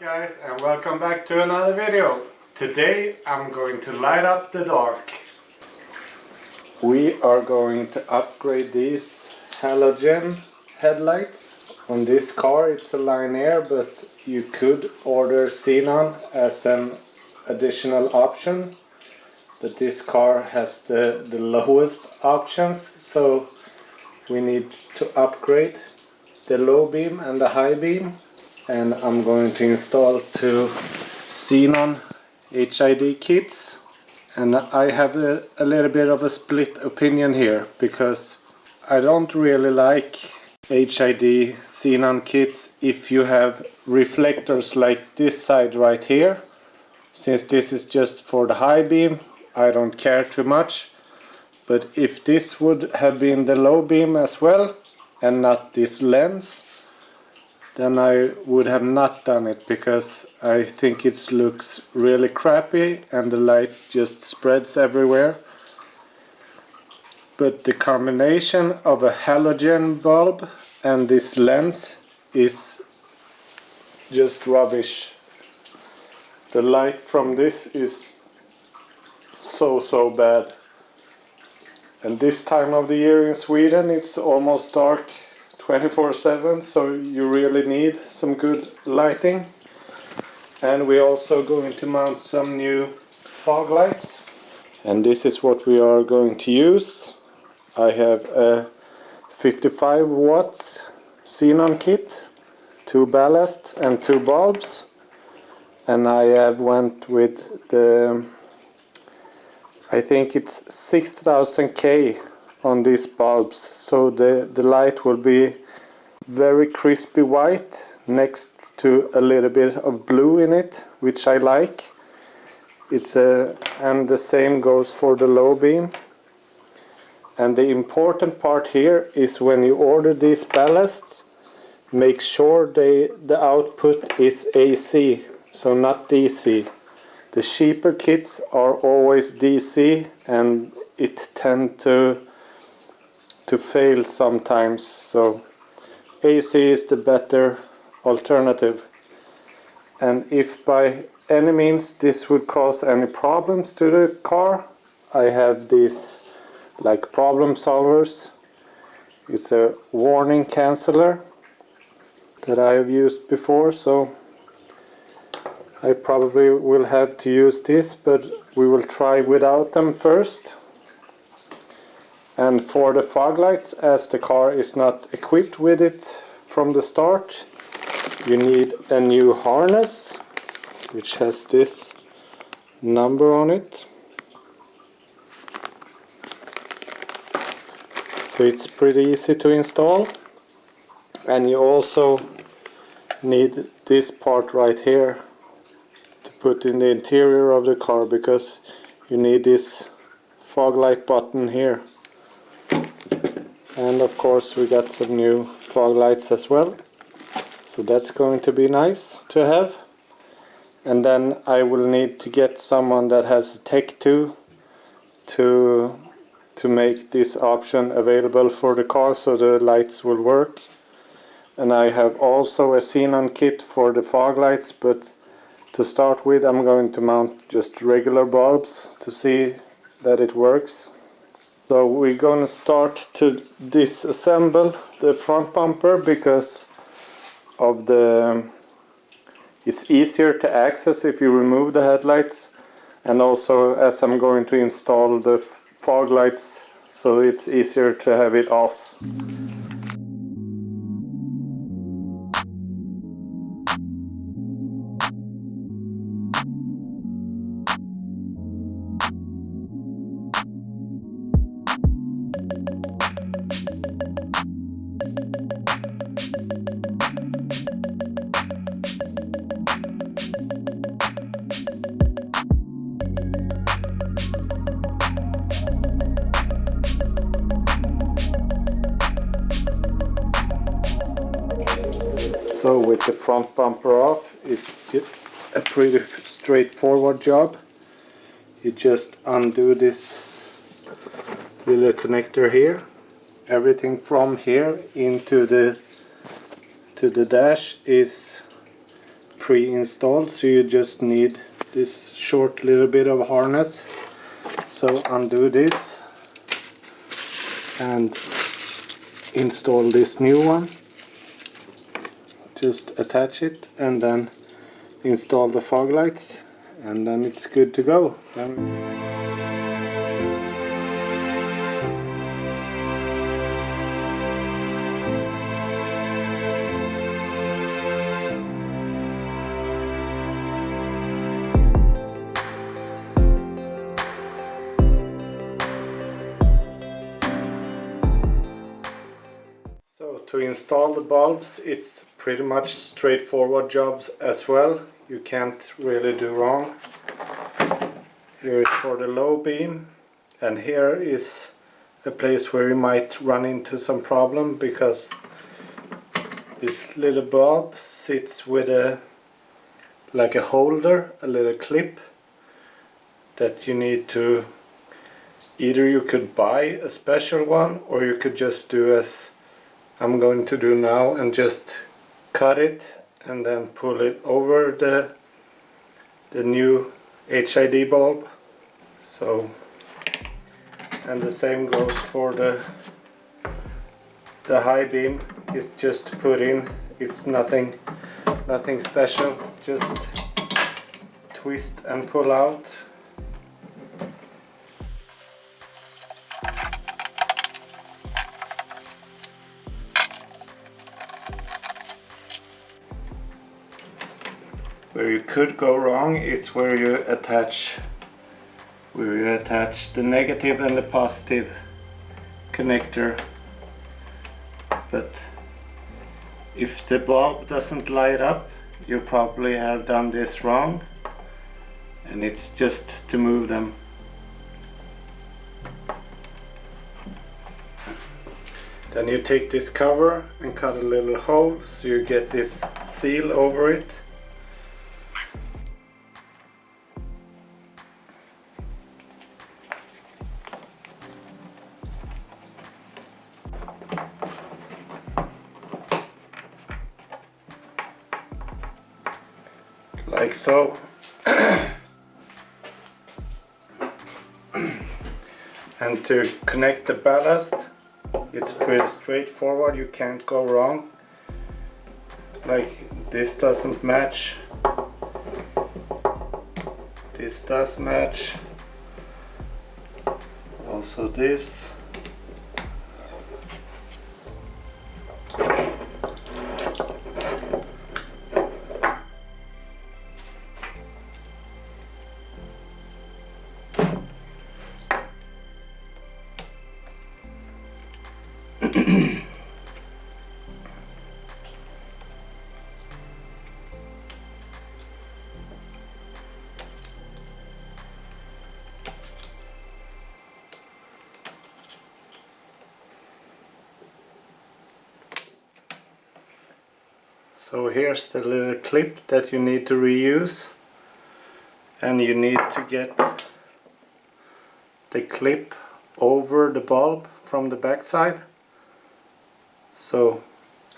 guys, and welcome back to another video. Today I'm going to light up the dark. We are going to upgrade these halogen headlights. On this car it's a linear, but you could order xenon as an additional option. But this car has the lowest options, so we need to upgrade the low beam and the high beam. And I'm going to install two xenon HID kits. And I have a little bit of a split opinion here, because I don't really like HID xenon kits if you have reflectors like this side right here. Since this is just for the high beam, I don't care too much. But if this would have been the low beam as well and not this lens, then I would have not done it, because I think it looks really crappy and the light just spreads everywhere. But the combination of a halogen bulb and this lens is just rubbish. The light from this is so bad. And this time of the year in Sweden it's almost dark 24/7, so you really need some good lighting. And we're also going to mount some new fog lights. And this is what we are going to use. I have a 55 watts xenon kit, 2 ballast and 2 bulbs. And I have went with the, I think it's 6000K on these bulbs, so the light will be very crispy white next to a little bit of blue in it, which I like. And the same goes for the low beam. And the important part here is when you order these ballasts, make sure the output is AC, so not DC. The cheaper kits are always DC, and it tends to fail sometimes, so AC is the better alternative. And if by any means this would cause any problems to the car, I have these like problem solvers. It's a warning canceller that I have used before, so I probably will have to use this, but we will try without them first. And for the fog lights, as the car is not equipped with it from the start, you need a new harness, which has this number on it. So it's pretty easy to install. And you also need this part right here to put in the interior of the car, because you need this fog light button here. And of course we got some new fog lights as well, so that's going to be nice to have. And then I will need to get someone that has a Tech 2 to make this option available for the car, so the lights will work. And I have also a xenon kit for the fog lights, but to start with I'm going to mount just regular bulbs to see that it works. So we're going to start to disassemble the front bumper, because of it's easier to access if you remove the headlights, and also as I'm going to install the fog lights, so it's easier to have it off. So with the front bumper off, it's just a pretty straightforward job. You just undo this little connector here. Everything from here into the dash is pre-installed, so you just need this short little bit of harness. So undo this and install this new one. Just attach it and then install the fog lights, and then it's good to go. So to install the bulbs, it's pretty much straightforward jobs as well. You can't really do wrong. Here is for the low beam, and here is a place where you might run into some problem, because this little bulb sits with like a holder, a little clip that you need to, either you could buy a special one, or you could just do as I'm going to do now and just cut it and then pull it over the new HID bulb. So, and the same goes for the high beam. It's just put in. It's nothing special. Just twist and pull out. Where you could go wrong is where you attach the negative and the positive connector. But if the bulb doesn't light up, you probably have done this wrong, and it's just to move them. Then you take this cover and cut a little hole so you get this seal over it. Like so. And to connect the ballast, it's pretty straightforward. You can't go wrong. Like, this doesn't match, this does match, also this. So here's the little clip that you need to reuse, and you need to get the clip over the bulb from the back side. So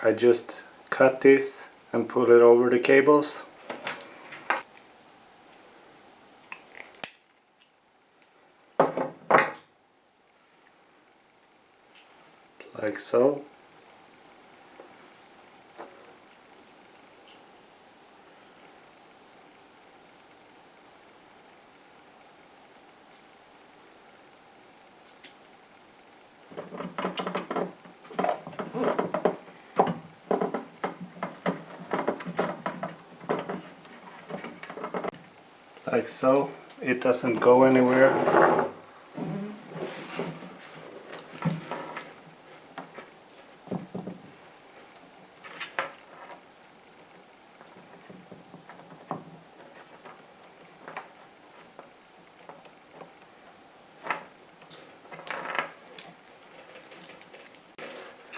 I just cut this and pull it over the cables. Like so. Like so, it doesn't go anywhere.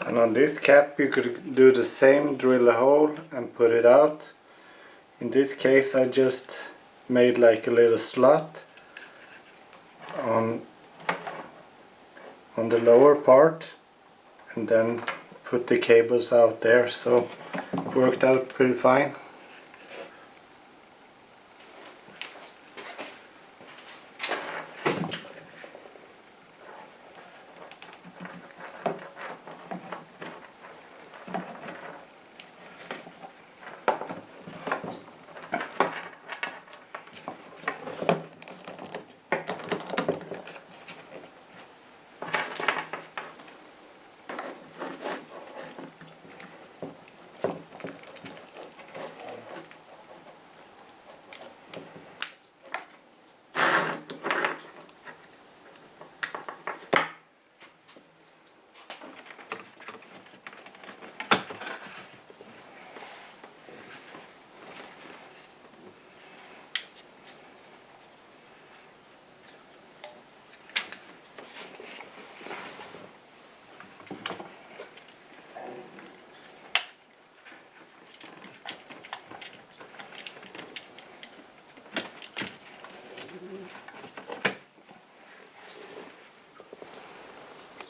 And on this cap you could do the same, drill a hole and put it out. In this case I just made like a little slot on the lower part and then put the cables out there, so it worked out pretty fine.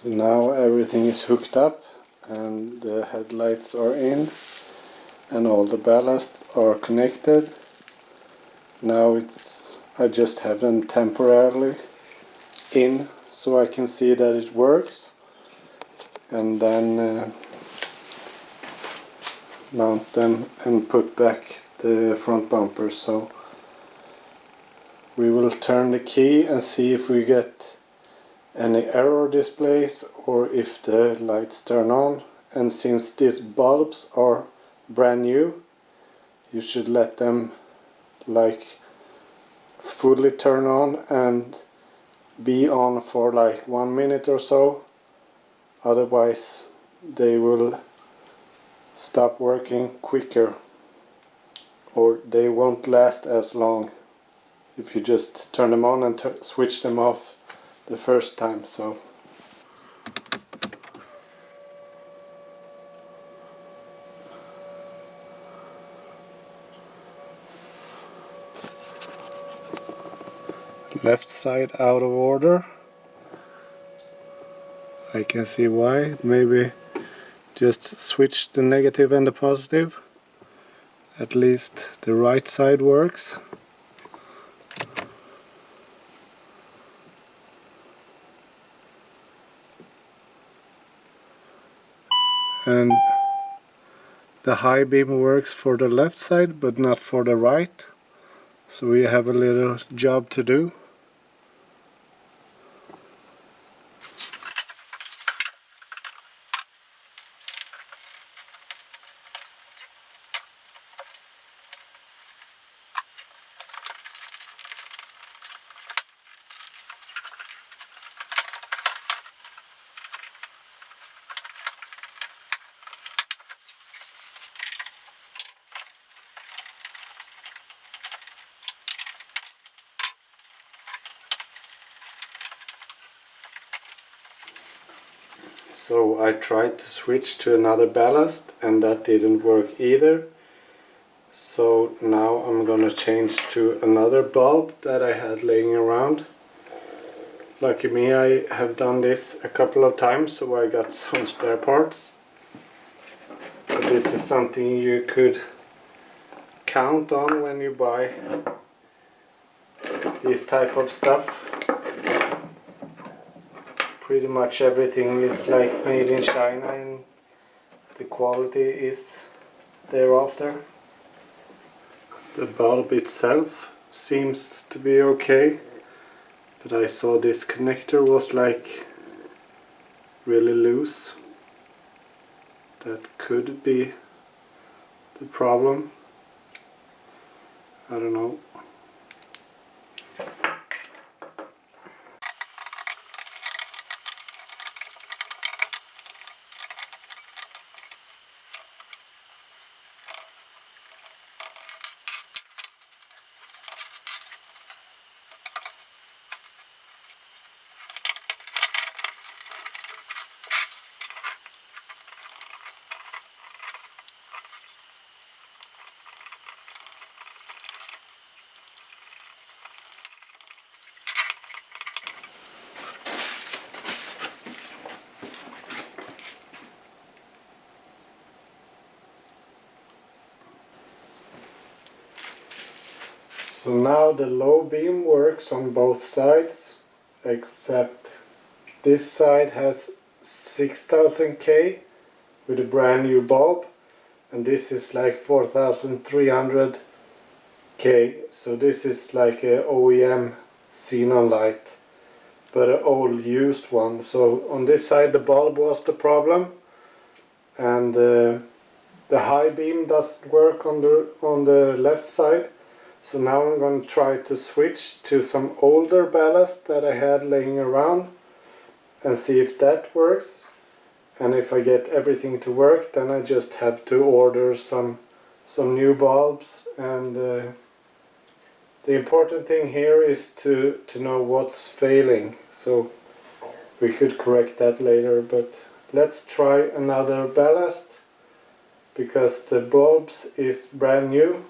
So now everything is hooked up and the headlights are in and all the ballasts are connected. Now I just have them temporarily in so I can see that it works, and then mount them and put back the front bumper. So we will turn the key and see if we get any error displays or if the lights turn on. And since these bulbs are brand new, you should let them like fully turn on and be on for like 1 minute or so, otherwise they will stop working quicker or they won't last as long if you just turn them on and switch them off the first time. So left side out of order. I can see why. Maybe just switch the negative and the positive. At least the right side works. And the high beam works for the left side but not for the right. So we have a little job to do. So I tried to switch to another ballast and that didn't work either. So now I'm gonna change to another bulb that I had laying around. Lucky me, I have done this a couple of times, so I got some spare parts. But this is something you could count on when you buy this type of stuff. Pretty much everything is like made in China and the quality is thereafter. The bulb itself seems to be okay, but I saw this connector was like really loose. That could be the problem. I don't know. So now the low beam works on both sides, except this side has 6000K with a brand new bulb, and this is like 4300K. So this is like a OEM xenon light, but an old used one. So on this side the bulb was the problem, and the high beam doesn't work on the left side. So now I'm going to try to switch to some older ballast that I had laying around and see if that works. And if I get everything to work, then I just have to order some new bulbs. And the important thing here is to know what's failing. So we could correct that later, but let's try another ballast because the bulbs is brand new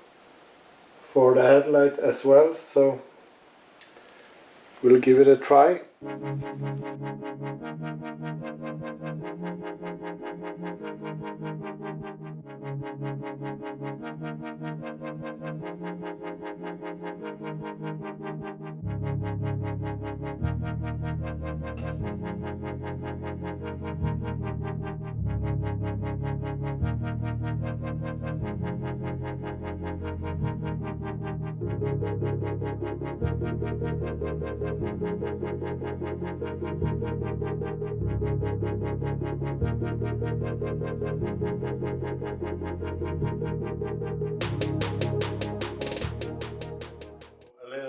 for the headlight as well, so we'll give it a try.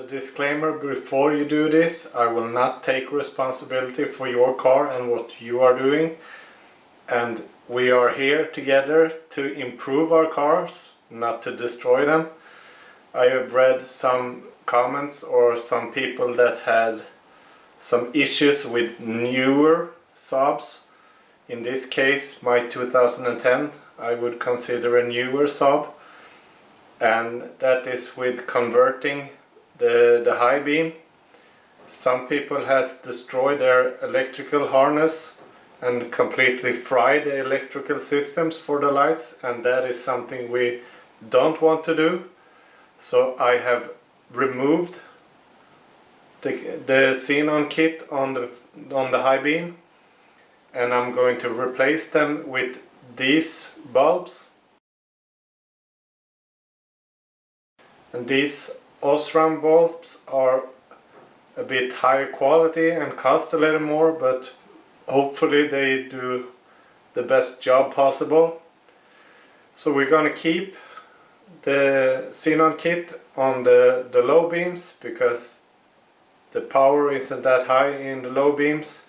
disclaimer before you do this. I will not take responsibility for your car and what you are doing. And we are here together to improve our cars, not to destroy them. I have read some comments or some people that had some issues with newer Saabs. In this case, my 2010, I would consider a newer Saab. And that is with converting the high beam. Some people has destroyed their electrical harness and completely fried the electrical systems for the lights, and that is something we don't want to do. So I have removed the xenon kit on the high beam, and I'm going to replace them with these bulbs. And these Osram bulbs are a bit higher quality and cost a little more, but hopefully they do the best job possible. So we're gonna keep the xenon kit on the low beams because the power isn't that high in the low beams,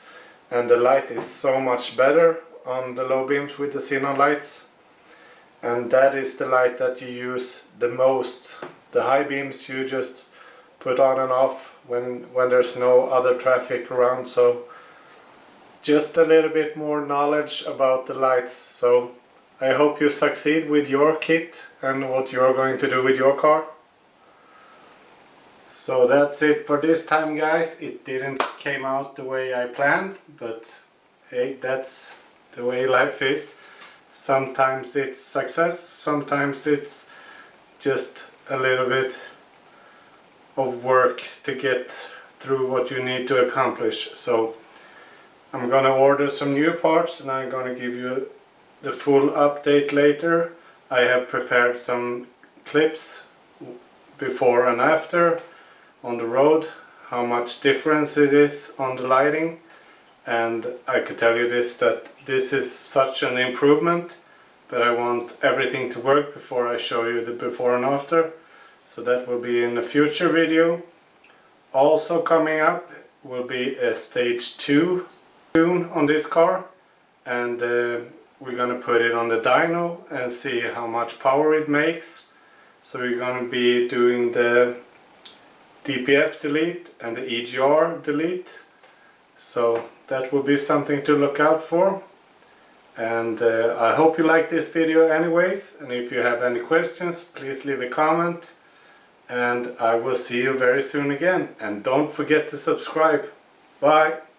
and the light is so much better on the low beams with the xenon lights. And that is the light that you use the most. The high beams you just put on and off when there's no other traffic around. So just a little bit more knowledge about the lights. So I hope you succeed with your kit and what you're going to do with your car. So that's it for this time, guys. It didn't came out the way I planned, but hey, that's the way life is. Sometimes it's success, sometimes it's just a little bit of work to get through what you need to accomplish. So I'm gonna order some new parts and I'm gonna give you the full update later. I have prepared some clips before and after on the road, how much difference it is on the lighting, and I could tell you that this is such an improvement, but I want everything to work before I show you the before and after. So that will be in a future video. Also coming up will be a stage 2 tune on this car, and we're gonna put it on the dyno and see how much power it makes. So we're gonna be doing the DPF delete and the EGR delete. So that will be something to look out for. And I hope you like this video anyways, and if you have any questions, please leave a comment, and I will see you very soon again. And don't forget to subscribe. Bye!